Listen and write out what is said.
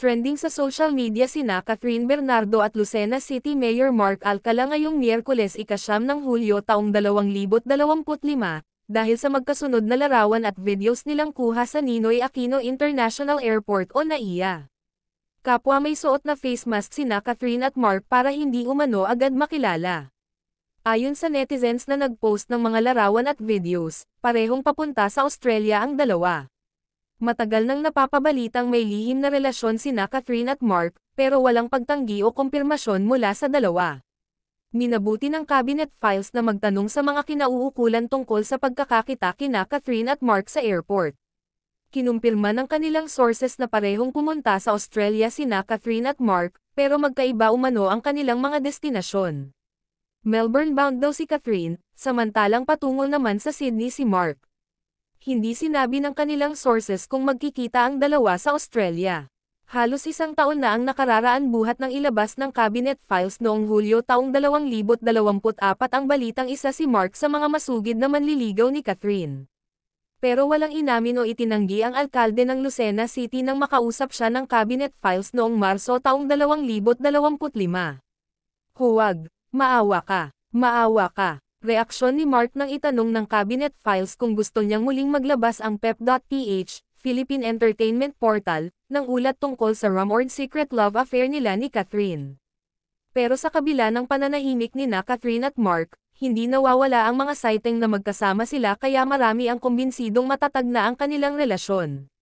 Trending sa social media sina Catherine Bernardo at Lucena City Mayor Mark Alcala ngayong Miyerkules ika-9 ng Hulyo taong 2025, dahil sa magkasunod na larawan at videos nilang kuha sa Ninoy Aquino International Airport o NAIA. Kapwa may suot na face mask sina Catherine at Mark para hindi umano agad makilala. Ayon sa netizens na nag-post ng mga larawan at videos, parehong papunta sa Australia ang dalawa. Matagal nang napapabalitang may lihim na relasyon sina Catherine at Mark, pero walang pagtanggi o kumpirmasyon mula sa dalawa. Minabuti ng cabinet files na magtanong sa mga kinauukulan tungkol sa pagkakakita kina Catherine at Mark sa airport. Kinumpirma ng kanilang sources na parehong pumunta sa Australia sina Catherine at Mark, pero magkaiba umano ang kanilang mga destinasyon. Melbourne-bound daw si Catherine, samantalang patungo naman sa Sydney si Mark. Hindi sinabi ng kanilang sources kung magkikita ang dalawa sa Australia. Halos isang taon na ang nakararaan buhat ng ilabas ng cabinet files noong Hulyo taong 2024 ang balitang isa si Mark sa mga masugid na manliligaw ni Catherine. Pero walang inamin o itinanggi ang alkalde ng Lucena City nang makausap siya ng cabinet files noong Marso taong 2025. Huwag, maawa ka, maawa ka. Reaksyon ni Mark nang itanong ng cabinet files kung gusto niyang muling maglabas ang Pep.ph, Philippine Entertainment Portal, ng ulat tungkol sa rumored secret love affair nila ni Catherine. Pero sa kabila ng pananahimik nina Catherine at Mark, hindi nawawala ang mga sighting na magkasama sila kaya marami ang kumbinsidong matatag na ang kanilang relasyon.